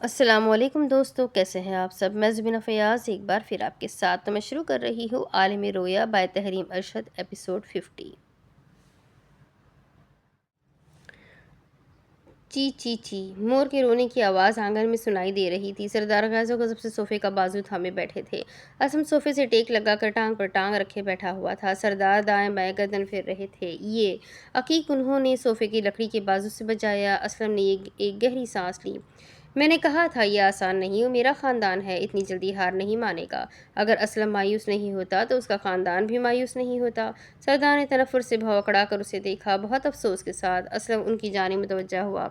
السلام علیکم دوستو، کیسے ہیں آپ سب؟ میں زبینہ فیاض ایک بار پھر آپ کے ساتھ میں شروع کر رہی ہوں عالم رویا بائے تحریم ارشد ایپیسوڈ 50۔ چی چی چی مور کے رونے کی آواز آنگن میں سنائی دے رہی تھی۔ سردار غازو غضب سے صوفے کا بازو تھامے بیٹھے تھے۔ اسلم صوفے سے ٹیک لگا کر ٹانگ پر ٹانگ رکھے بیٹھا ہوا تھا۔ سردار دائیں بائیں گردن پھیر رہے تھے۔ یہ عقیق انہوں نے صوفے کی لکڑی کے بازو سے بجایا۔ اسلم نے ایک گہری سانس لی۔ میں نے کہا تھا یہ آسان نہیں، وہ میرا خاندان ہے، اتنی جلدی ہار نہیں مانے گا۔ اگر اسلم مایوس نہیں ہوتا تو اس کا خاندان بھی مایوس نہیں ہوتا۔ سردار نے تنفر سے بھوکڑا کر اسے دیکھا۔ بہت افسوس کے ساتھ اسلم ان کی جانب متوجہ ہوا۔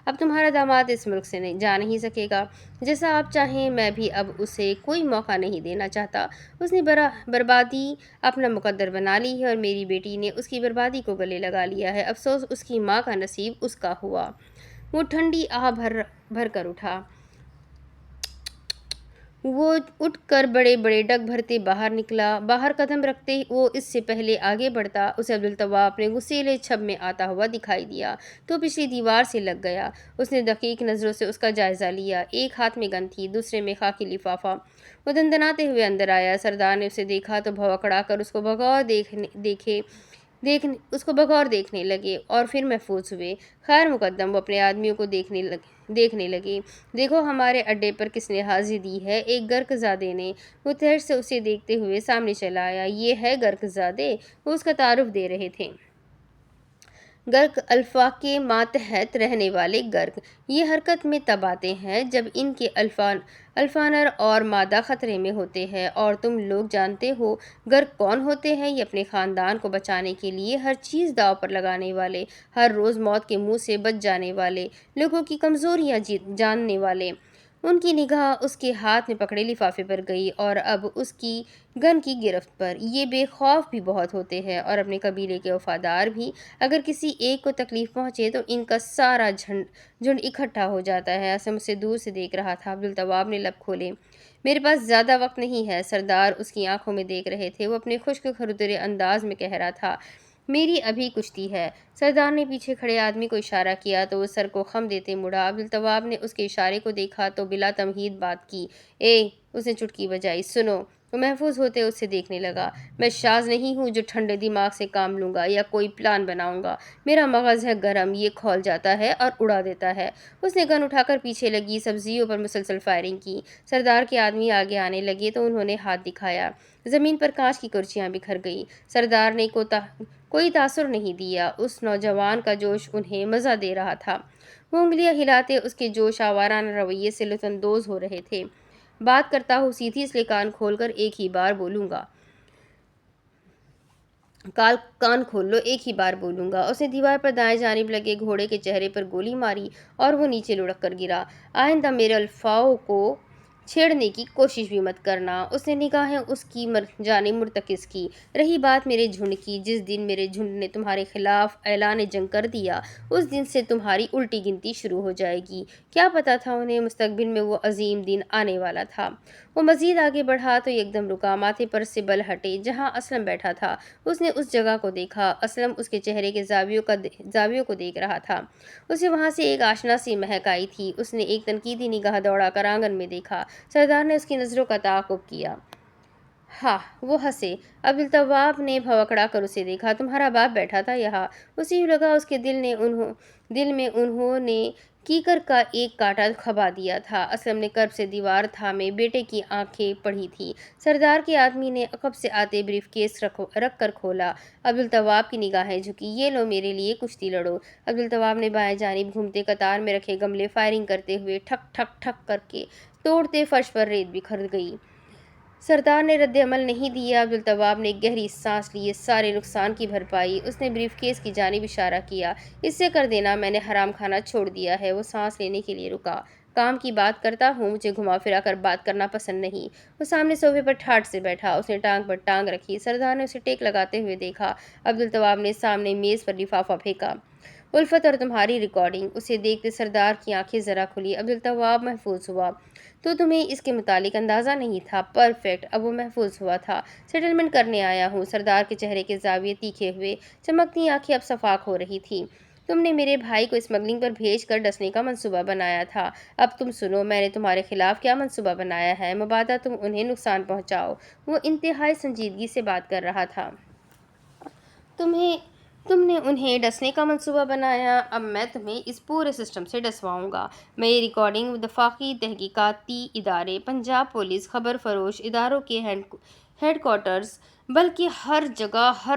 اب تمہارا داماد اس ملک سے جا نہیں سکے گا۔ جیسا آپ چاہیں، میں بھی اب اسے کوئی موقع نہیں دینا چاہتا۔ اس نے بربادی اپنا مقدر بنا لی ہے اور میری بیٹی نے اس کی بربادی کو گلے لگا لیا ہے۔ افسوس اس کی ماں کا نصیب اس کا ہوا۔ وہ ٹھنڈی آہ بھر کر اٹھا۔ وہ اٹھ کر بڑے بڑے ڈگ بھرتے باہر نکلا۔ باہر قدم رکھتے وہ اس سے پہلے آگے بڑھتا، اسے عبدالطواب اپنے غصیلے چھب میں آتا ہوا دکھائی دیا تو پچھلی دیوار سے لگ گیا۔ اس نے دقیق نظروں سے اس کا جائزہ لیا۔ ایک ہاتھ میں گن تھی، دوسرے میں خاکی لفافہ۔ وہ دندناتے ہوئے اندر آیا۔ سردار نے اسے دیکھا تو بھوکڑا کر اس کو بغور دیکھنے لگے اور پھر محفوظ ہوئے۔ خیر مقدم، وہ اپنے آدمیوں کو دیکھنے لگے۔ دیکھو ہمارے اڈے پر کس نے حاضری دی ہے، ایک گرک زادے نے۔ وہ تہش سے اسے دیکھتے ہوئے سامنے چلا آیا۔ یہ ہے گرک زادے؟ وہ اس کا تعارف دے رہے تھے۔ گرک الفا کے ماتحت رہنے والے گرک۔ یہ حرکت میں تب آتے ہیں جب ان کے الفا نر اور مادہ خطرے میں ہوتے ہیں، اور تم لوگ جانتے ہو گرک کون ہوتے ہیں؟ یہ اپنے خاندان کو بچانے کے لیے ہر چیز داؤ پر لگانے والے، ہر روز موت کے منہ سے بچ جانے والے، لوگوں کی کمزوریاں جاننے والے۔ ان کی نگاہ اس کے ہاتھ میں پکڑے لفافے پر گئی اور اب اس کی گن کی گرفت پر۔ یہ بے خوف بھی بہت ہوتے ہیں اور اپنے قبیلے کے وفادار بھی۔ اگر کسی ایک کو تکلیف پہنچے تو ان کا سارا جھنڈ اکٹھا ہو جاتا ہے۔ اسلم اسے دور سے دیکھ رہا تھا۔ عبدالطواب نے لب کھولے۔ میرے پاس زیادہ وقت نہیں ہے۔ سردار اس کی آنکھوں میں دیکھ رہے تھے۔ وہ اپنے خشک کھردرے انداز میں کہہ رہا تھا، میری ابھی کشتی ہے۔ سردار نے پیچھے کھڑے آدمی کو اشارہ کیا تو وہ سر کو خم دیتے مڑا۔ عبدالطواب نے اس کے اشارے کو دیکھا تو بلا تمہید بات کی۔ اس نے چٹکی بجائی، سنو۔ وہ محفوظ ہوتے اسے دیکھنے لگا۔ میں شاذ نہیں ہوں جو ٹھنڈے دماغ سے کام لوں گا یا کوئی پلان بناؤں گا۔ میرا مغز ہے گرم، یہ کھول جاتا ہے اور اڑا دیتا ہے۔ اس نے گن اٹھا کر پیچھے لگی سبزیوں پر مسلسل فائرنگ کی۔ سردار کے آدمی آگے آنے لگے تو انہوں نے ہاتھ دکھایا۔ زمین پر کانچ کی کرسیاں بکھر گئیں۔ سردار نے کوئی تاثر نہیں دیا۔ اس نوجوان کا جوش انہیں مزہ دے رہا تھا۔ وہ انگلیاں ہلاتے اس کے جوش آورانہ رویے سے لطف اندوز ہو رہے تھے۔ بات کرتا ہوں سیدھی، اس لیے کان کھول کر ایک ہی بار بولوں گا۔ کان کھول لو، ایک ہی بار بولوں گا۔ اس نے دیوار پر دائیں جانب لگے گھوڑے کے چہرے پر گولی ماری اور وہ نیچے لڑک کر گرا۔ آئندہ میرے الفاؤں کو چھیڑنے کی کوشش بھی مت کرنا۔ اس نے نگاہیں اس کی جانب مرتکز کی۔ رہی بات میرے جھنڈ کی، جس دن میرے جھنڈ نے تمہارے خلاف اعلان جنگ کر دیا، اس دن سے تمہاری الٹی گنتی شروع ہو جائے گی۔ کیا پتا تھا انہیں مستقبل میں وہ عظیم دن آنے والا تھا۔ وہ مزید آگے بڑھا تو یکدم رکا، ماتھے پر سے بل ہٹے۔ جہاں اسلم بیٹھا تھا اس نے اس جگہ کو دیکھا۔ اسلم اس کے چہرے کے زاویوں کو دیکھ رہا تھا۔ اسے وہاں سے ایک آشنا سی مہک آئی تھی۔ اس نے ایک تنقیدی نگاہ دوڑا کر آنگن میں دیکھا۔ سردار نے اس کی نظروں کا تعاقب کیا۔ وہ ہنسے۔ عبدالطواب نے بھوکڑا کر اسے دیکھا۔ تمہارا باپ بیٹھا تھا یہاں؟ اسے یوں لگا اس کے دل میں انہوں نے کیکر کا ایک کانٹا کھبا دیا تھا۔ اسلم نے کرب سے دیوار تھامے بیٹے کی آنکھیں پڑھی تھی۔ سردار کے آدمی نے عقب سے آتے بریف کیس رکھ کر کھولا۔ عبدالطواب کی نگاہیں جھکی۔ یہ لو، میرے لیے کشتی لڑو۔ عبدالطواب نے بائیں جانب گھومتے قطار میں رکھے گملے فائرنگ کرتے ہوئے ٹھک ٹھک ٹھک کر کے توڑتے، فرش پر ریت بکھر گئی۔ سردار نے رد عمل نہیں دیا۔ عبدالطواب نے ایک گہری سانس لی۔ اس سارے نقصان کی بھرپائی۔ اس نے بریف کیس کی جانب اشارہ کیا۔ اس سے کر دینا، میں نے حرام کھانا چھوڑ دیا ہے۔ وہ سانس لینے کے لیے رکا۔ کام کی بات کرتا ہوں، مجھے گھما پھرا کر بات کرنا پسند نہیں۔ وہ سامنے صوفے پر ٹھاٹھ سے بیٹھا۔ اس نے ٹانگ پر ٹانگ رکھی۔ سردار نے اسے ٹیک لگاتے ہوئے دیکھا۔ عبدالطواب نے سامنے میز پر لفافہ پھینکا۔ الفت اور تمہاری ریکارڈنگ۔ اسے دیکھتے سردار کی آنکھیں ذرا کھلی۔ عبدالطواب محفوظ ہوا تو تمہیں اس کے متعلق اندازہ نہیں تھا۔ پرفیکٹ، اب وہ محفوظ ہوا تھا۔ سیٹلمنٹ کرنے آیا ہوں۔ سردار کے چہرے کے زاویے تیکھے ہوئے، چمکتی آنکھیں اب صفاق ہو رہی تھیں۔ تم نے میرے بھائی کو اسمگلنگ پر بھیج کر ڈسنے کا منصوبہ بنایا تھا۔ اب تم سنو، میں نے تمہارے خلاف کیا منصوبہ بنایا ہے۔ مبادا تم انہیں نقصان پہنچاؤ۔ وہ انتہائی سنجیدگی سے بات کر رہا تھا۔ تم نے انہیں ڈسنے کا منصوبہ بنایا، اب میں تمہیں اس پورے سسٹم سے ڈسواؤں گا۔ میں یہ ریکارڈنگ وفاقی تحقیقاتی ادارے، پنجاب پولیس، خبر فروش اداروں کے ہیڈ کوارٹرز، بلکہ ہر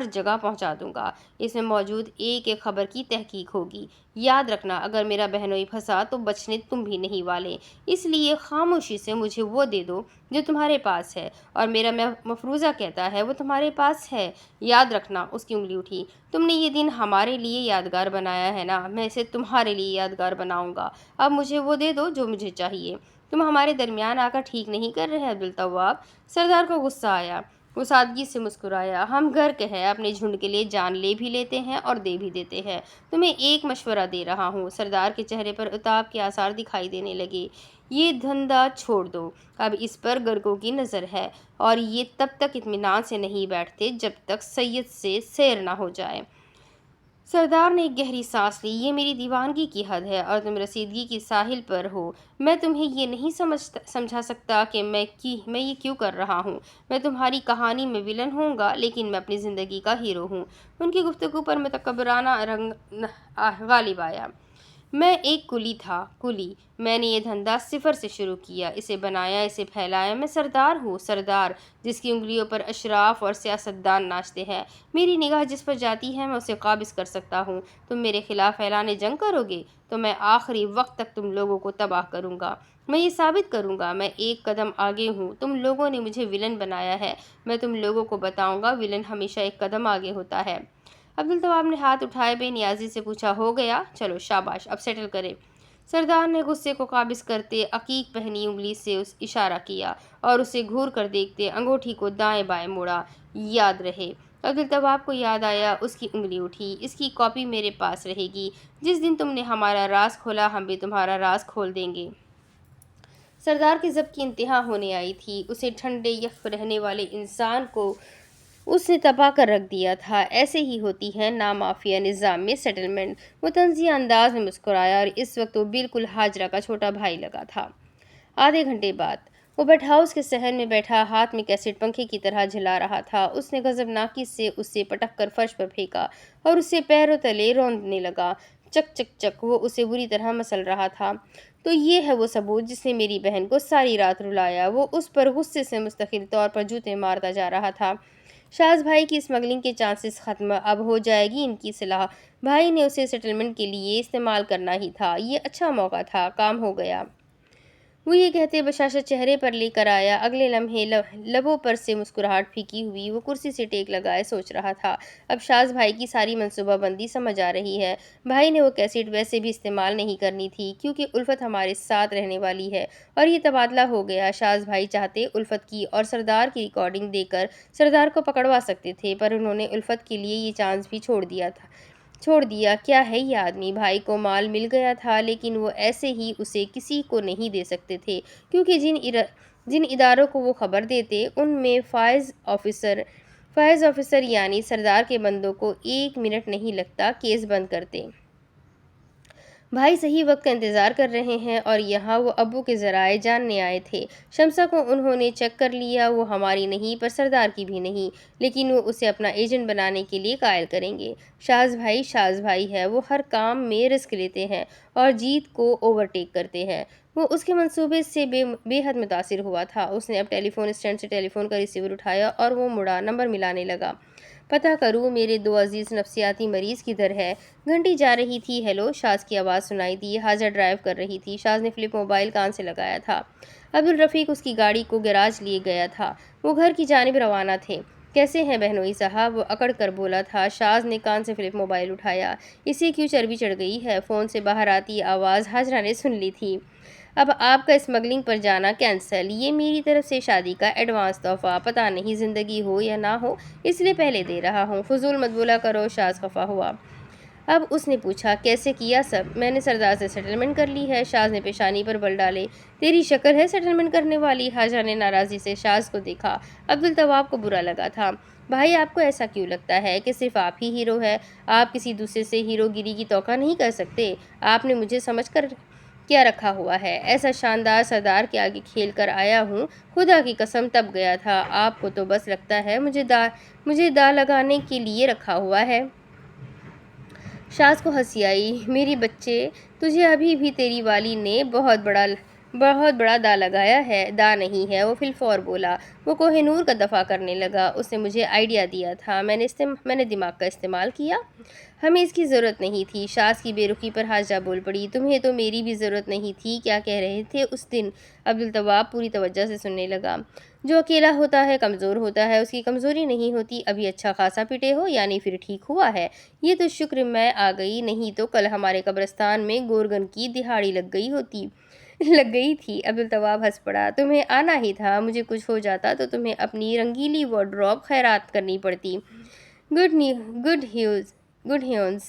جگہ پہنچا دوں گا۔ اس میں موجود ایک ایک خبر کی تحقیق ہوگی۔ یاد رکھنا، اگر میرا بہنوئی پھنسا تو بچنے تم بھی نہیں والے۔ اس لیے خاموشی سے مجھے وہ دے دو جو تمہارے پاس ہے، اور میرا مفروضہ کہتا ہے وہ تمہارے پاس ہے۔ یاد رکھنا۔ اس کی انگلی اٹھی۔ تم نے یہ دن ہمارے لیے یادگار بنایا ہے نا، میں اسے تمہارے لیے یادگار بناؤں گا۔ اب مجھے وہ دے دو جو مجھے چاہیے۔ تم ہمارے درمیان آ کر ٹھیک نہیں کر رہے عبدالتواب۔ سردار کو غصہ آیا۔ وہ سادگی سے مسکرایا۔ ہم گھر کے ہیں، اپنے جھنڈ کے لیے جان لے بھی لیتے ہیں اور دے بھی دیتے ہیں۔ تمہیں ایک مشورہ دے رہا ہوں۔ سردار کے چہرے پر عتاب کے آثار دکھائی دینے لگے۔ یہ دھندا چھوڑ دو، اب اس پر گرگوں کی نظر ہے، اور یہ تب تک اطمینان سے نہیں بیٹھتے جب تک سید سے سیر نہ ہو جائے۔ سردار نے ایک گہری سانس لی۔ یہ میری دیوانگی کی حد ہے اور تم رسیدگی کی ساحل پر ہو۔ میں تمہیں یہ نہیں سمجھا سکتا کہ میں یہ کیوں کر رہا ہوں۔ میں تمہاری کہانی میں ویلن ہوں گا، لیکن میں اپنی زندگی کا ہیرو ہوں۔ ان کی گفتگو پر متکبرانہ رنگ غالب آیا۔ میں ایک کلی تھا، کلی۔ میں نے یہ دھندا صفر سے شروع کیا، اسے بنایا، اسے پھیلایا۔ میں سردار ہوں، سردار جس کی انگلیوں پر اشراف اور سیاستدان ناچتے ہیں۔ میری نگاہ جس پر جاتی ہے میں اسے قابض کر سکتا ہوں۔ تم میرے خلاف اعلان جنگ کرو گے تو میں آخری وقت تک تم لوگوں کو تباہ کروں گا۔ میں یہ ثابت کروں گا میں ایک قدم آگے ہوں۔ تم لوگوں نے مجھے ویلن بنایا ہے، میں تم لوگوں کو بتاؤں گا ویلن ہمیشہ ایک قدم آگے ہوتا ہے۔ عبدالتواب نے ہاتھ اٹھائے، بے نیازی سے پوچھا، ہو گیا؟ چلو شاباش، اب سیٹل کرے۔ سردار نے غصے کو قابض کرتے عقیق پہنی انگلی سے اشارہ کیا اور اسے گھور کر دیکھتے انگوٹھی کو دائیں بائیں موڑا۔ یاد رہے۔ عبدالتواب کو یاد آیا، اس کی انگلی اٹھی۔ اس کی کاپی میرے پاس رہے گی۔ جس دن تم نے ہمارا راز کھولا ہم بھی تمہارا راز کھول دیں گے۔ سردار کے ضبط کی انتہا ہونے آئی تھی۔ اسے ٹھنڈے یخ رہنے والے انسان کو اس نے تپا کر رکھ دیا تھا۔ ایسے ہی ہوتی ہے نامافیہ نظام میں سیٹلمنٹ۔ وہ طنزیہ انداز میں مسکرایا، اور اس وقت وہ بالکل ہاجرہ کا چھوٹا بھائی لگا تھا۔ آدھے گھنٹے بعد وہ بیٹ ہاؤس کے صحن میں بیٹھا ہاتھ میں کیسٹ پنکھے کی طرح جھلا رہا تھا۔ اس نے غضبناکی سے اسے پٹک کر فرش پر پھینکا اور اسے پیروں تلے روندنے لگا۔ چک چک چک، وہ اسے بری طرح مسل رہا تھا۔ تو یہ ہے وہ ثبوت جس نے میری بہن کو ساری رات رلایا۔ وہ اس پر غصے سے مستقل طور پر جوتے مارتا جا رہا تھا۔ شاز بھائی کی اسمگلنگ کے چانسز ختم، اب ہو جائے گی ان کی صلاح۔ بھائی نے اسے سیٹلمنٹ کے لیے استعمال کرنا ہی تھا۔ یہ اچھا موقع تھا، کام ہو گیا۔ وہ یہ کہتے بشاشت چہرے پر لے کر آیا۔ اگلے لمحے لبوں پر سے مسکراہٹ پھیکی ہوئی وہ کرسی سے ٹیک لگائے سوچ رہا تھا۔ اب شاز بھائی کی ساری منصوبہ بندی سمجھ آ رہی ہے۔ بھائی نے وہ کیسٹ ویسے بھی استعمال نہیں کرنی تھی، کیونکہ الفت ہمارے ساتھ رہنے والی ہے، اور یہ تبادلہ ہو گیا۔ شاز بھائی چاہتے الفت کی اور سردار کی ریکارڈنگ دے کر سردار کو پکڑوا سکتے تھے، پر انہوں نے الفت کے لیے یہ چانس بھی چھوڑ دیا۔ کیا ہے یہ آدمی؟ بھائی کو مال مل گیا تھا، لیکن وہ ایسے ہی اسے کسی کو نہیں دے سکتے تھے، کیونکہ جن اداروں کو وہ خبر دیتے ان میں فائز آفیسر یعنی سردار کے بندوں کو 1 منٹ نہیں لگتا کیس بند کرتے۔ بھائی صحیح وقت کا انتظار کر رہے ہیں، اور یہاں وہ ابو کے ذرائع جاننے آئے تھے۔ شمسہ کو انہوں نے چیک کر لیا، وہ ہماری نہیں پر سردار کی بھی نہیں، لیکن وہ اسے اپنا ایجنٹ بنانے کے لیے قائل کریں گے۔ شاز بھائی ہے، وہ ہر کام میں رسک لیتے ہیں اور جیت کو اوورٹیک کرتے ہیں۔ وہ اس کے منصوبے سے بے حد متاثر ہوا تھا۔ اس نے اب ٹیلی فون اسٹینڈ سے ٹیلی فون کا ریسیور اٹھایا اور وہ مڑا، نمبر ملانے لگا۔ پتہ کروں، میرے 2 عزیز نفسیاتی مریض کدھر ہے؟ گھنٹی جا رہی تھی۔ ہیلو، شاز کی آواز سنائی دی۔ حاجہ ڈرائیو کر رہی تھی۔ شاز نے فلپ موبائل کان سے لگایا تھا۔ عبدالرفیق اس کی گاڑی کو گیراج لیے گیا تھا۔ وہ گھر کی جانب روانہ تھے۔ کیسے ہیں بہنوئی صاحب؟ وہ اکڑ کر بولا تھا۔ شاز نے کان سے فلپ موبائل اٹھایا۔ اسے کیوں چربی چڑھ گئی ہے؟ فون سے باہر آتی آواز حاجرہ نے سن لی تھی۔ اب آپ کا اسمگلنگ پر جانا کینسل۔ یہ میری طرف سے شادی کا ایڈوانس تحفہ، پتہ نہیں زندگی ہو یا نہ ہو، اس لیے پہلے دے رہا ہوں۔ فضول مت بولا کرو، شاز خفا ہوا۔ اب اس نے پوچھا کیسے کیا سب؟ میں نے سردار سے سیٹلمنٹ کر لی ہے۔ شاز نے پیشانی پر بل ڈالے۔ تیری شکل ہے سیٹلمنٹ کرنے والی؟ حاجہ نے ناراضی سے شاز کو دیکھا۔ عبدالطواب کو برا لگا تھا۔ بھائی آپ کو ایسا کیوں لگتا ہے کہ صرف آپ ہی ہیرو ہے؟ آپ کسی دوسرے سے ہیرو گیری کی توقع نہیں کر سکتے۔ آپ نے مجھے سمجھ کر کیا رکھا ہوا ہے؟ ایسا شاندار سردار کے آگے کھیل کر آیا ہوں، خدا کی قسم تب گیا تھا۔ آپ کو تو بس لگتا ہے مجھے دا لگانے کے لیے رکھا ہوا ہے۔ شاز کو ہنسی آئی۔ میری بچے، تجھے ابھی بھی تیری والی نے بہت بڑا دا لگایا ہے۔ دا نہیں ہے، وہ فی الفور بولا۔ وہ کوہ نور کا دفاع کرنے لگا۔ اس نے مجھے آئیڈیا دیا تھا، میں نے دماغ کا استعمال کیا۔ ہمیں اس کی ضرورت نہیں تھی۔ شاز کی بے رخی پر حاجہ بول پڑی۔ تمہیں تو میری بھی ضرورت نہیں تھی۔ کیا کہہ رہے تھے اس دن؟ عبدالطواب پوری توجہ سے سننے لگا۔ جو اکیلا ہوتا ہے کمزور ہوتا ہے، اس کی کمزوری نہیں ہوتی۔ ابھی اچھا خاصا پٹے ہو، یعنی پھر ٹھیک ہوا ہے۔ یہ تو شکر میں آ گئی، نہیں تو کل ہمارے قبرستان میں گورگن کی دہاڑی لگ گئی تھی۔ عبدالطواب ہنس پڑا۔ تمہیں آنا ہی تھا، مجھے کچھ ہو جاتا تو تمہیں اپنی رنگیلی وارڈروب خیرات کرنی پڑتی۔ Good heavens!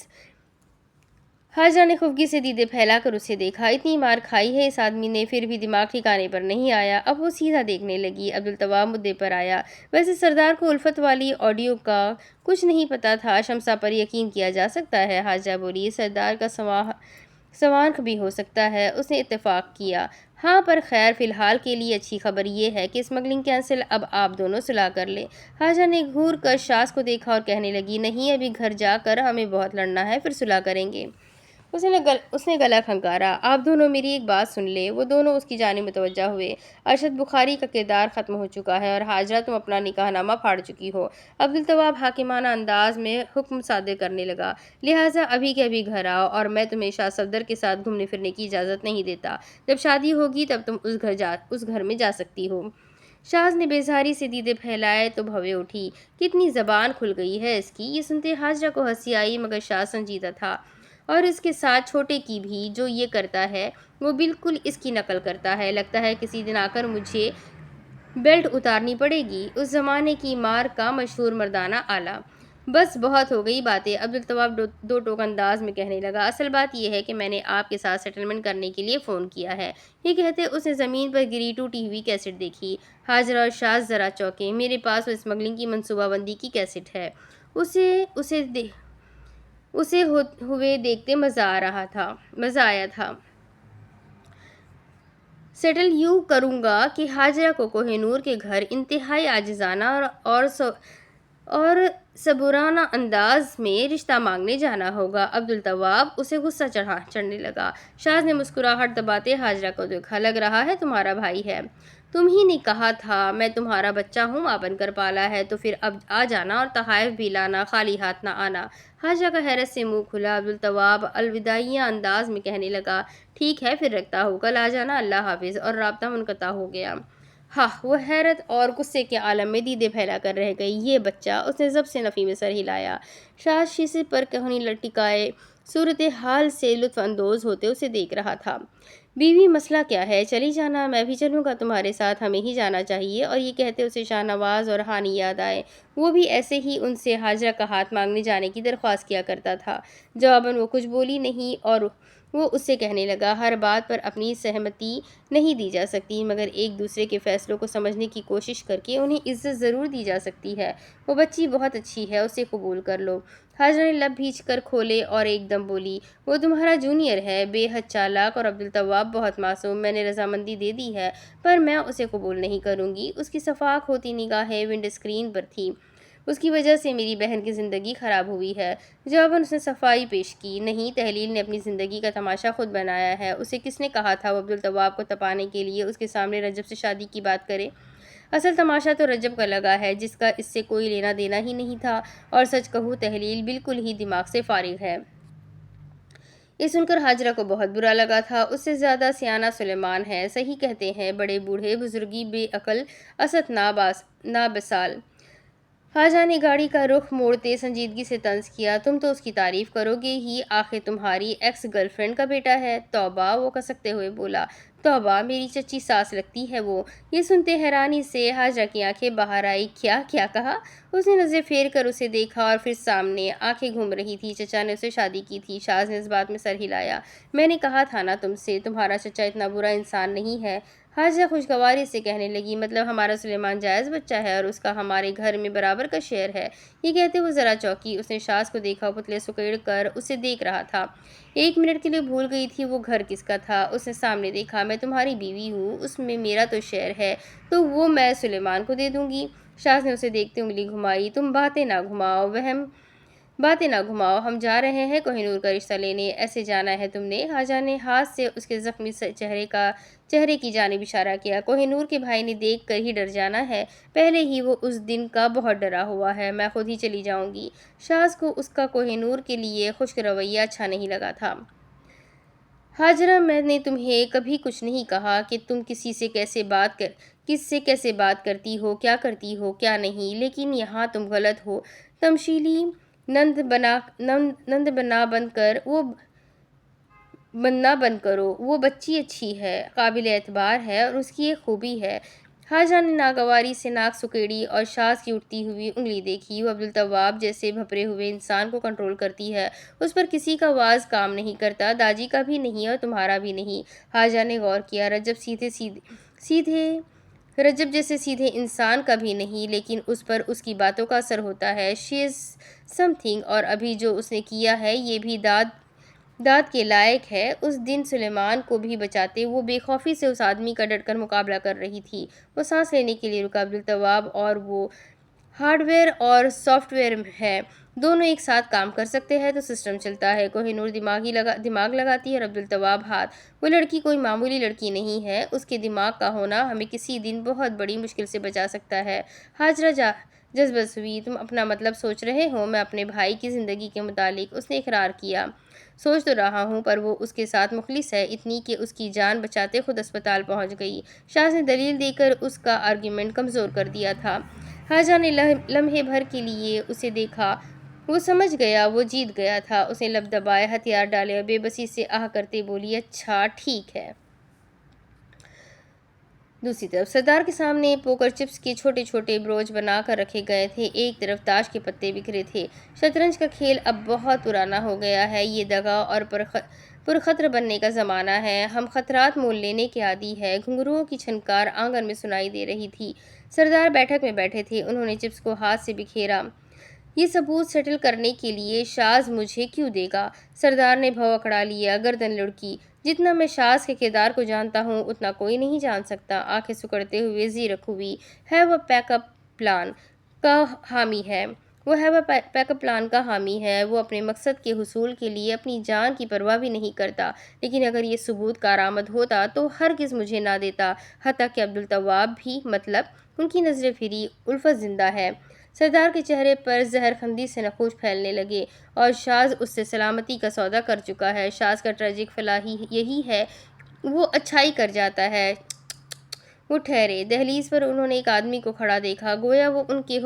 حاجہ نے خفگی سے دیدے پھیلا کر اسے دیکھا۔ اتنی مار کھائی ہے اس آدمی نے، پھر بھی دماغ ٹھکانے پر نہیں آیا۔ اب وہ سیدھا دیکھنے لگی۔ عبدالطواب مدعے پر آیا۔ ویسے سردار کو الفت والی آڈیو کا کچھ نہیں پتا تھا، شمسا پر یقین کیا جا سکتا ہے؟ حاجہ بولی۔ سردار کا سوانح بھی ہو سکتا ہے، اس نے اتفاق کیا۔ ہاں، پر خیر فی الحال کے لیے اچھی خبر یہ ہے کہ اسمگلنگ کینسل، اب آپ دونوں صلح کر لیں۔ حاجہ نے گھور کر شاز کو دیکھا اور کہنے لگی، نہیں، ابھی گھر جا کر ہمیں بہت لڑنا ہے، پھر صلح کریں گے۔ اس نے گلا کھنکارا۔ آپ دونوں میری ایک بات سن لیں۔ وہ دونوں اس کی جانب متوجہ ہوئے۔ ارشد بخاری کا کردار ختم ہو چکا ہے اور حاجرہ تم اپنا نکاح نامہ پھاڑ چکی ہو۔ عبدالطواب حاکمانہ انداز میں حکم صادر کرنے لگا۔ لہٰذا ابھی کے ابھی گھر آؤ، اور میں تمہیں شاہ صفدر کے ساتھ گھومنے پھرنے کی اجازت نہیں دیتا۔ جب شادی ہوگی تب تم اس گھر میں جا سکتی ہو۔ شاز نے بیزاری سے دیدے پھیلائے تو بھویں اٹھی۔ کتنی زبان کھل گئی ہے اس کی! یہ سنتے حاجرہ کو ہنسی آئی، مگر شاز سنجیدہ تھا، اور اس کے ساتھ چھوٹے کی بھی۔ جو یہ کرتا ہے وہ بالکل اس کی نقل کرتا ہے۔ لگتا ہے کسی دن آ کر مجھے بیلٹ اتارنی پڑے گی۔ اس زمانے کی مار کا مشہور مردانہ آلہ۔ بس بہت ہو گئی باتیں، عبدالطواب دو ٹوک انداز میں کہنے لگا۔ اصل بات یہ ہے کہ میں نے آپ کے ساتھ سیٹلمنٹ کرنے کے لیے فون کیا ہے۔ یہ کہتے اس نے زمین پر گری ٹوٹی ہوئی کیسٹ دیکھی۔ حاجرہ اور شاز ذرا چونکے۔ میرے پاس وہ اسمگلنگ کی منصوبہ بندی کی کیسٹ ہے۔ اسے ہوئے دیکھتے مزہ آیا تھا۔ سیٹل یوں کروں گا کہ حاجرہ کو کوہ نور کے گھر انتہائی عاجزانہ اور صبورانہ انداز میں رشتہ مانگنے جانا ہوگا۔ عبدالطواب اسے غصہ چڑھنے لگا۔ شاز نے مسکراہٹ دباتے حاجرہ کو دیکھا۔ لگ رہا ہے تمہارا بھائی ہے۔ تم ہی نے کہا تھا میں تمہارا بچہ ہوں، ماں بن کر پالا ہے، تو پھر اب آ جانا اور تحائف بھی لانا، خالی ہاتھ نہ آنا۔ حاجرہ کا حیرت سے منہ کھلا۔ عبدالطواب الوداعیہ انداز میں کہنے لگا، ٹھیک ہے، پھر رکھتا ہوں، کل آ جانا، اللہ حافظ، اور رابطہ منقطع ہو گیا۔ وہ حیرت اور غصے کے عالم میں دیدے پھیلا کر رہ گئی۔ یہ بچہ! اس نے ضبط سے نفی میں سر ہلایا۔ شاز شیشے پر کہنی لٹکائے صورتحال سے لطف اندوز ہوتے اسے دیکھ رہا تھا۔ بیوی، مسئلہ کیا ہے؟ چلی جانا۔ میں بھی چلوں گا تمہارے ساتھ، ہمیں ہی جانا چاہیے۔ اور یہ کہتے اسے شاہ نواز اور ہانی یاد آئے۔ وہ بھی ایسے ہی ان سے حاجرہ کا ہاتھ مانگنے جانے کی درخواست کیا کرتا تھا۔ جواباً وہ کچھ بولی نہیں، اور وہ اس سے کہنے لگا، ہر بات پر اپنی سہمتی نہیں دی جا سکتی، مگر ایک دوسرے کے فیصلوں کو سمجھنے کی کوشش کر کے انہیں عزت ضرور دی جا سکتی ہے۔ وہ بچی بہت اچھی ہے، اسے قبول کر لو۔ حاجرہ نے لب بھینچ کر کھولے اور ایک دم بولی، وہ تمہارا جونیئر ہے، بے حد چالاک، اور عبدالطواب بہت معصوم۔ میں نے رضامندی دے دی ہے، پر میں اسے قبول نہیں کروں گی۔ اس کی صفاق ہوتی نگاہیں ونڈ اسکرین پر تھیں۔ اس کی وجہ سے میری بہن کی زندگی خراب ہوئی ہے۔ جواباً اس نے صفائی پیش کی، نہیں، تحلیل نے اپنی زندگی کا تماشا خود بنایا ہے۔ اسے کس نے کہا تھا وہ عبدالطواب کو تپانے کے لیے اس کے سامنے رجب سے شادی کی بات کرے؟ اصل تماشا تو رجب کا لگا ہے، جس کا اس سے کوئی لینا دینا ہی نہیں تھا، اور سچ کہوں تحلیل بالکل ہی دماغ سے فارغ ہے۔ یہ سن کر حاجرہ کو بہت برا لگا تھا۔ اس سے زیادہ سیانہ سلیمان ہے۔ صحیح کہتے ہیں بڑے بوڑھے، بزرگی بے عقل، اسد نابسال۔ حاجہ نے گاڑی کا رخ موڑتے سنجیدگی سے طنز کیا، تم تو اس کی تعریف کرو گے ہی، آخر تمہاری ایکس گرل فرینڈ کا بیٹا ہے۔ توبہ! وہ کسکتے ہوئے بولا۔ توبہ! میری چچی ساس لگتی ہے وہ۔ یہ سنتے حیرانی سے حاجرہ کی آنکھیں باہر آئی۔ کیا کہا؟ اس نے نظر پھیر کر اسے دیکھا اور پھر سامنے آنکھیں گھوم رہی تھی۔ چچا نے اسے شادی کی تھی۔ شاز نے اس بات میں سر ہلایا۔ میں نے کہا تھا نا تم سے، تمہارا چچا اتنا برا انسان نہیں ہے۔ حاجرہ خوشگواری سے کہنے لگی، مطلب ہمارا سلیمان جائز بچہ ہے اور اس کا ہمارے گھر میں برابر کا شیئر ہے۔ یہ کہتے وہ ذرا چونکی۔ اس نے شاز کو دیکھا، وہ پتلے سکیڑ کر اسے دیکھ رہا تھا۔ 1 منٹ کے لیے بھول گئی تھی وہ گھر کس کا تھا۔ اس نے سامنے دیکھا، میں تمہاری بیوی ہوں، اس میں میرا تو شیئر ہے، تو وہ میں سلیمان کو دے دوں گی۔ شاز نے اسے دیکھتے انگلی گھمائی۔ تم باتیں نہ گھماؤ، ہم جا رہے ہیں کوہ نور کا رشتہ لینے۔ ایسے جانا ہے تم نے؟ حاجہ نے ہاتھ سے اس کے زخمی چہرے کی جانب اشارہ کیا۔ کوہ نور کے بھائی نے دیکھ کر ہی ڈر جانا ہے، پہلے ہی وہ اس دن کا بہت ڈرا ہوا ہے، میں خود ہی چلی جاؤں گی۔ شاز کو اس کا کوہ نور کے لیے خشک رویہ اچھا نہیں لگا تھا۔ حاجرہ، میں نے تمہیں کبھی کچھ نہیں کہا کہ تم کس سے کیسے بات کرتی ہو، کیا کرتی ہو کیا نہیں، لیکن یہاں تم غلط ہو۔ تمثیلی نند نہ بن کرو، وہ بچی اچھی ہے، قابل اعتبار ہے اور اس کی ایک خوبی ہے۔ حاجرہ نے ناگواری سے ناک سکیڑی اور شاز کی اٹھتی ہوئی انگلی دیکھی۔ وہ عبدالتواب جیسے بھپرے ہوئے انسان کو کنٹرول کرتی ہے، اس پر کسی کا واز کام نہیں کرتا، داجی کا بھی نہیں اور تمہارا بھی نہیں۔ حاجرہ نے غور کیا، رجب جیسے سیدھے انسان کا بھی نہیں، لیکن اس پر اس کی باتوں کا اثر ہوتا ہے۔ شی از سم تھنگ، اور ابھی جو اس نے کیا ہے یہ بھی داد کے لائق ہے۔ اس دن سلیمان کو بھی بچاتے وہ بے خوفی سے اس آدمی کا ڈٹ کر مقابلہ کر رہی تھی۔ وہ سانس لینے کے لیے رکا۔ عبدالتواب اور وہ ہارڈ ویئر اور سافٹ ویئر ہے، دونوں ایک ساتھ کام کر سکتے ہیں تو سسٹم چلتا ہے۔ کوہ نور دماغ لگاتی ہے اور عبدالتواب ہاتھ۔ وہ لڑکی کوئی معمولی لڑکی نہیں ہے، اس کے دماغ کا ہونا ہمیں کسی دن بہت بڑی مشکل سے بچا سکتا ہے۔ حاجرہ جذبت ہوئی۔ تم اپنا مطلب سوچ رہے ہو؟ میں اپنے بھائی کی زندگی کے متعلق، اس نے اقرار کیا۔ سوچ تو رہا ہوں، پر وہ اس کے ساتھ مخلص ہے، اتنی کہ اس کی جان بچاتے خود اسپتال پہنچ گئی۔ شاز نے دلیل دے کر اس کا آرگیومنٹ کمزور کر دیا تھا۔ حاجرہ نے لمحے بھر کے لیے اسے دیکھا۔ وہ سمجھ گیا وہ جیت گیا تھا۔ اس نے لب دبائے، ہتھیار ڈالے اور بے بسی سے آہ کرتے بولی، اچھا ٹھیک ہے۔ دوسری طرف سردار کے سامنے پوکر چپس کے چھوٹے چھوٹے بروچ بنا کر رکھے گئے تھے، ایک طرف تاش کے پتے بکھرے تھے۔ شطرنج کا کھیل اب بہت پرانا ہو گیا ہے، یہ دغا اور پرخطر بننے کا زمانہ ہے، ہم خطرات مول لینے کے عادی ہیں۔ گھنگروؤں کی چھنکار آنگن میں سنائی دے رہی تھی۔ سردار بیٹھک میں بیٹھے تھے، انہوں نے چپس کو ہاتھ سے بکھیرا۔ یہ ثبوت سیٹل کرنے کے لیے شاز مجھے کیوں دے گا؟ سردار نے بھو اکڑا لیا، گردن لڑکی۔ جتنا میں شاز کے کردار کو جانتا ہوں اتنا کوئی نہیں جان سکتا۔ آنکھیں سکڑتے ہوئے زیرک ہوئی۔ Have a back up plan کا حامی ہے، وہ اپنے مقصد کے حصول کے لیے اپنی جان کی پرواہ بھی نہیں کرتا، لیکن اگر یہ ثبوت کارآمد ہوتا تو ہرگز مجھے نہ دیتا، حتیٰ کہ عبدالتواب بھی۔ مطلب؟ ان کی نظریں پھری۔ الفت زندہ ہے۔ سردار کے چہرے پر زہر خندی سے نقوش پھیلنے لگے، اور شاز اس سے سلامتی کا سودا کر چکا ہے۔ شاز کا ٹریجک فلاح یہی ہے، وہ اچھائی کر جاتا ہے۔ وہ ٹھہرے۔ دہلیز پر انہوں نے ایک آدمی کو کھڑا دیکھا، گویا وہ ان کے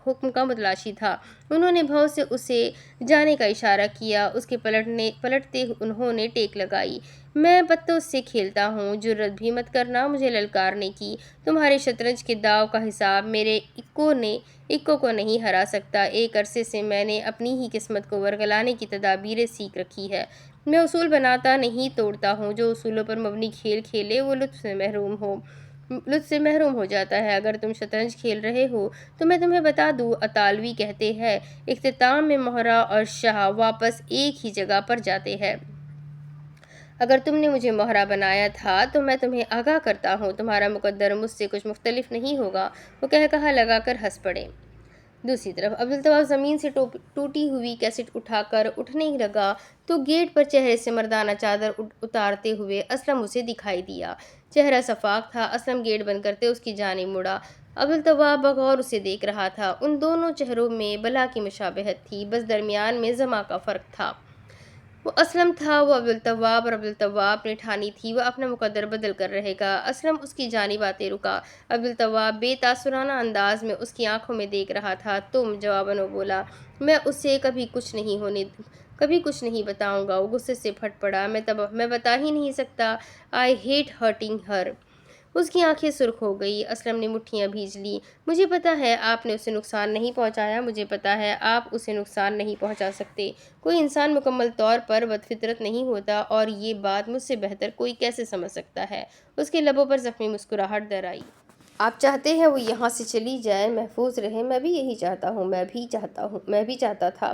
حکم کا متلاشی تھا۔ انہوں نے بھو سے اسے جانے کا اشارہ کیا۔ اس کے پلٹتے انہوں نے ٹیک لگائی۔ میں پتوں سے کھیلتا ہوں، جرأت بھی مت کرنا مجھے للکارنے کی۔ تمہارے شطرنج کے داؤ کا حساب میرے اکو کو نہیں ہرا سکتا۔ ایک عرصے سے میں نے اپنی ہی قسمت کو ورگلانے کی تدابیریں سیکھ رکھی ہے۔ میں اصول بناتا نہیں توڑتا ہوں، جو اصولوں پر مبنی کھیل کھیلے وہ لطف سے محروم ہو جاتا ہے۔ اگر تم شطرنج کھیل رہے ہو تو میں تمہیں بتا دوں، اطالوی کہتے ہیں اختتام میں مہرہ اور شاہ واپس ایک ہی جگہ پر جاتے ہیں۔ اگر تم نے مجھے مہرہ بنایا تھا تو میں تمہیں آگاہ کرتا ہوں، تمہارا مقدر مجھ سے کچھ مختلف نہیں ہوگا۔ وہ کہا لگا کر ہنس پڑے۔ دوسری طرف عبدالتواب زمین سے ٹوٹی ہوئی کیسٹ اٹھا کر اٹھنے لگا تو گیٹ پر چہرے سے مردانہ چادر اتارتے ہوئے اسلم اسے دکھائی دیا۔ چہرہ صفاق تھا۔ اسلم گیٹ بند کرتے اس کی جانب مڑا۔ عبدالتواب بغور اسے دیکھ رہا تھا۔ ان دونوں چہروں میں بلا کی مشابہت تھی، بس درمیان میں زماں کا فرق تھا۔ وہ اسلم تھا، وہ عبدالتواب، اور عبدالتواب نے ٹھانی تھی وہ اپنا مقدر بدل کر رہے گا۔ اسلم اس کی جانب آتے رکا۔ عبدالتواب بے تاثرانہ انداز میں اس کی آنکھوں میں دیکھ رہا تھا۔ تم؟ جواباً وہ بولا، میں اسے کبھی کچھ نہیں بتاؤں گا۔ وہ غصے سے پھٹ پڑا، میں بتا ہی نہیں سکتا۔ I hate hurting her۔ اس کی آنکھیں سرخ ہو گئی۔ اسلم نے مٹھیاں بھیج لی۔ مجھے پتا ہے آپ نے اسے نقصان نہیں پہنچایا، مجھے پتا ہے آپ اسے نقصان نہیں پہنچا سکتے۔ کوئی انسان مکمل طور پر بدفطرت نہیں ہوتا، اور یہ بات مجھ سے بہتر کوئی کیسے سمجھ سکتا ہے؟ اس کے لبوں پر زخمی مسکراہٹ در آئی۔ آپ چاہتے ہیں وہ یہاں سے چلی جائے، محفوظ رہے؟ میں بھی یہی چاہتا ہوں، میں بھی چاہتا تھا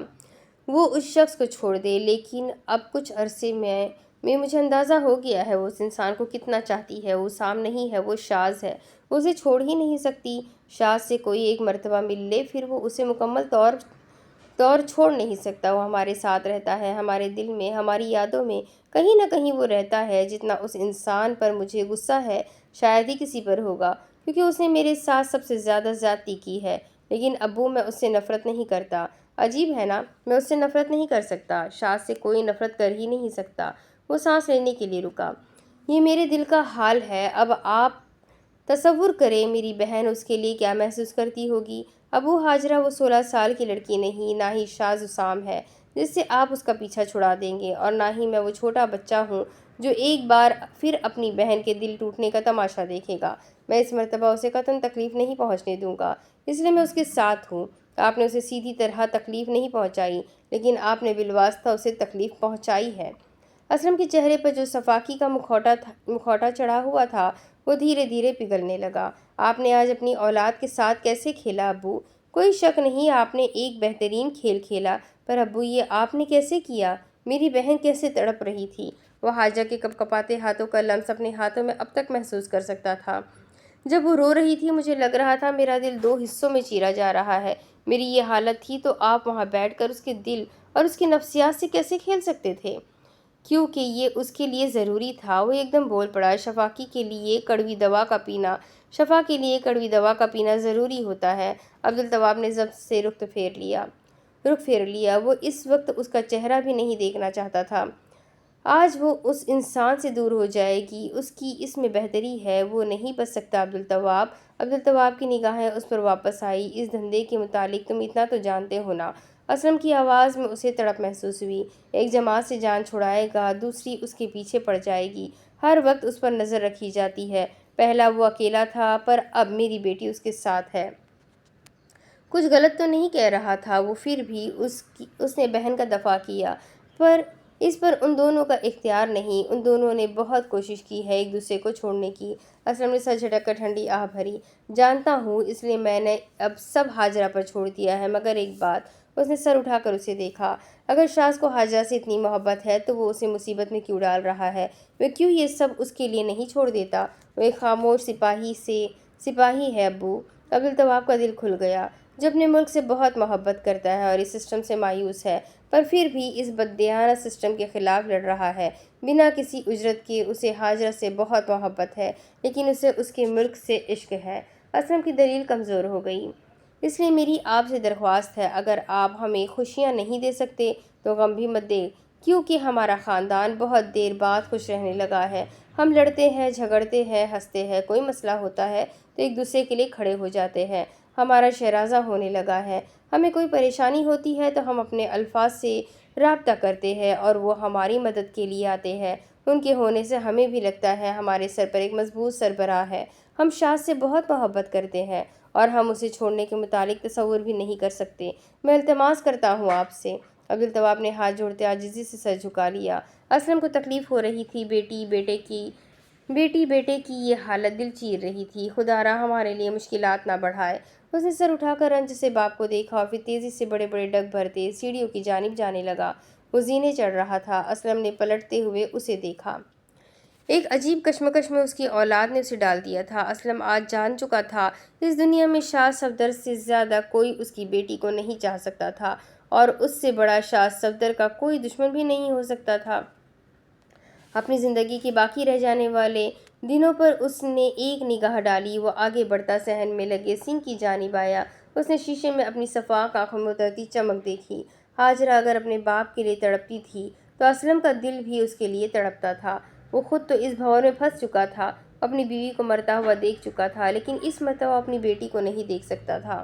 وہ اس شخص کو چھوڑ دے، لیکن اب کچھ عرصے میں مجھے اندازہ ہو گیا ہے وہ اس انسان کو کتنا چاہتی ہے۔ وہ سام نہیں ہے، وہ شاذ ہے، وہ اسے چھوڑ ہی نہیں سکتی۔ شاذ سے کوئی ایک مرتبہ مل لے، پھر وہ اسے مکمل طور چھوڑ نہیں سکتا۔ وہ ہمارے ساتھ رہتا ہے، ہمارے دل میں، ہماری یادوں میں، کہیں نہ کہیں وہ رہتا ہے۔ جتنا اس انسان پر مجھے غصہ ہے، شاید ہی کسی پر ہوگا، کیونکہ اس نے میرے ساتھ سب سے زیادہ زیادتی کی ہے۔ لیکن ابو، میں اس سے نفرت نہیں کرتا۔ عجیب ہے نا، میں اس سے نفرت نہیں کر سکتا۔ شاذ سے کوئی نفرت کر ہی نہیں سکتا۔ وہ سانس لینے کے لیے رکا۔ یہ میرے دل کا حال ہے۔ اب آپ تصور کریں میری بہن اس کے لیے کیا محسوس کرتی ہوگی۔ ابو، ہاجرہ وہ 16 سال کی لڑکی نہیں، نہ ہی شاذ سام ہے جس سے آپ اس کا پیچھا چھڑا دیں گے، اور نہ ہی میں وہ چھوٹا بچہ ہوں جو ایک بار پھر اپنی بہن کے دل ٹوٹنے کا تماشا دیکھے گا۔ میں اس مرتبہ اسے قطعاً تکلیف نہیں پہنچنے دوں گا، اس لیے میں اس کے ساتھ ہوں۔ آپ نے اسے سیدھی طرح تکلیف نہیں پہنچائی، لیکن آپ نے بالواسطہ اسے تکلیف پہنچائی ہے۔ اسلم کے چہرے پر جو صفاقی کا مکھوٹا چڑھا ہوا تھا وہ دھیرے دھیرے پگھلنے لگا۔ آپ نے آج اپنی اولاد کے ساتھ کیسے کھیلا ابو؟ کوئی شک نہیں آپ نے ایک بہترین کھیل کھیلا، پر ابو یہ آپ نے کیسے کیا؟ میری بہن کیسے تڑپ رہی تھی؟ وہ حاجہ کے کپکپاتے ہاتھوں کا لمس اپنے ہاتھوں میں اب تک محسوس کر سکتا تھا۔ جب وہ رو رہی تھی مجھے لگ رہا تھا میرا دل 2 حصوں میں چیرا جا رہا ہے۔ میری یہ حالت تھی تو آپ وہاں بیٹھ کر اس کے دل اور اس کی نفسیات سے کیسے کھیل سکتے تھے؟ کیونکہ یہ اس کے لیے ضروری تھا۔ وہ ایک دم بول پڑا، شفا کے لیے کڑوی دوا کا پینا ضروری ہوتا ہے۔ عبدالتواب نے ضبط سے رخ پھیر لیا۔ وہ اس وقت اس کا چہرہ بھی نہیں دیکھنا چاہتا تھا۔ آج وہ اس انسان سے دور ہو جائے گی، اس کی اس میں بہتری ہے، وہ نہیں بچ سکتا عبدالتواب کی نگاہیں اس پر واپس آئی۔ اس دھندے کے متعلق تم اتنا تو جانتے ہو نا؟ اسلم کی آواز میں اسے تڑپ محسوس ہوئی۔ ایک جماعت سے جان چھڑائے گا، دوسری اس کے پیچھے پڑ جائے گی، ہر وقت اس پر نظر رکھی جاتی ہے۔ پہلا وہ اکیلا تھا، پر اب میری بیٹی اس کے ساتھ ہے۔ کچھ غلط تو نہیں کہہ رہا تھا وہ، پھر بھی اس نے بہن کا دفاع کیا، پر اس پر ان دونوں کا اختیار نہیں۔ ان دونوں نے بہت کوشش کی ہے ایک دوسرے کو چھوڑنے کی۔ اسلم نے سر جھٹک کر ٹھنڈی آہ بھری۔ جانتا ہوں، اس لیے میں نے اب سب ہاجرہ پر چھوڑ دیا ہے، مگر ایک بات۔ اس نے سر اٹھا کر اسے دیکھا۔ اگر شاذ کو ہاجرہ سے اتنی محبت ہے تو وہ اسے مصیبت میں کیوں ڈال رہا ہے؟ وہ کیوں یہ سب اس کے لیے نہیں چھوڑ دیتا؟ وہ ایک خاموش سپاہی ہے ابو۔ عبدالتواب کا دل کھل گیا، جو اپنے ملک سے بہت محبت کرتا ہے اور اس سسٹم سے مایوس ہے، پر پھر بھی اس بددیانہ سسٹم کے خلاف لڑ رہا ہے بنا کسی اجرت کے۔ اسے ہاجرہ سے بہت محبت ہے، لیکن اسے اس کے ملک سے عشق ہے۔ اسلم کی دلیل کمزور ہو گئی۔ اس لیے میری آپ سے درخواست ہے، اگر آپ ہمیں خوشیاں نہیں دے سکتے تو غم بھی مت دیں، کیونکہ ہمارا خاندان بہت دیر بعد خوش رہنے لگا ہے۔ ہم لڑتے ہیں، جھگڑتے ہیں، ہنستے ہیں، کوئی مسئلہ ہوتا ہے تو ایک دوسرے کے لیے کھڑے ہو جاتے ہیں۔ ہمارا شہرازہ ہونے لگا ہے، ہمیں کوئی پریشانی ہوتی ہے تو ہم اپنے الفاظ سے رابطہ کرتے ہیں اور وہ ہماری مدد کے لیے آتے ہیں۔ ان کے ہونے سے ہمیں بھی لگتا ہے ہمارے سر پر ایک مضبوط سربراہ ہے۔ ہم شاذ سے بہت محبت کرتے ہیں اور ہم اسے چھوڑنے کے متعلق تصور بھی نہیں کر سکتے۔ میں التماس کرتا ہوں آپ سے۔ عبدالتواب نے ہاتھ جوڑتے عاجزی سے سر جھکا لیا۔ اسلم کو تکلیف ہو رہی تھی، بیٹی بیٹے کی یہ حالت دل چیر رہی تھی۔ خدا را ہمارے لیے مشکلات نہ بڑھائے۔ اس نے سر اٹھا کر رنج سے باپ کو دیکھا اور پھر تیزی سے بڑے بڑے ڈگ بھرتے سیڑھیوں کی جانب جانے لگا۔ وہ زینے چڑھ رہا تھا۔ اسلم نے پلٹتے ہوئے اسے دیکھا۔ ایک عجیب کشمکش میں اس کی اولاد نے اسے ڈال دیا تھا۔ اسلم آج جان چکا تھا اس دنیا میں شاذ صفدر سے زیادہ کوئی اس کی بیٹی کو نہیں چاہ سکتا تھا، اور اس سے بڑا شاذ صفدر کا کوئی دشمن بھی نہیں ہو سکتا تھا۔ اپنی زندگی کے باقی رہ جانے والے دنوں پر اس نے ایک نگاہ ڈالی۔ وہ آگے بڑھتا صحن میں لگے سنک کی جانب آیا۔ اس نے شیشے میں اپنی صفاق آنکھوں میں اترتی چمک دیکھی۔ ہاجرہ اگر اپنے باپ کے لیے تڑپتی تھی تو اسلم کا دل بھی اس کے لیے تڑپتا تھا۔ وہ خود تو اس بھنور میں پھنس چکا تھا، اپنی بیوی کو مرتا ہوا دیکھ چکا تھا، لیکن اس مرتبہ اپنی بیٹی کو نہیں دیکھ سکتا تھا۔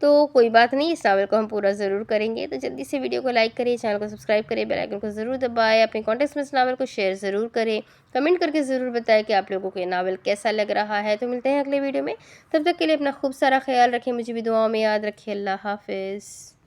تو کوئی بات نہیں، اس ناول کو ہم پورا ضرور کریں گے۔ تو جلدی سے ویڈیو کو لائک کریں، چینل کو سبسکرائب کریں، بیل آئیکن کو ضرور دبائیں، اپنے کانٹیکٹس میں اس ناول کو شیئر ضرور کریں، کمنٹ کر کے ضرور بتائیں کہ آپ لوگوں کو یہ ناول کیسا لگ رہا ہے۔ تو ملتے ہیں اگلے ویڈیو میں، تب تک کے لیے اپنا خوب سارا خیال رکھیں، مجھے بھی دعاؤں میں یاد رکھیں۔ اللہ حافظ۔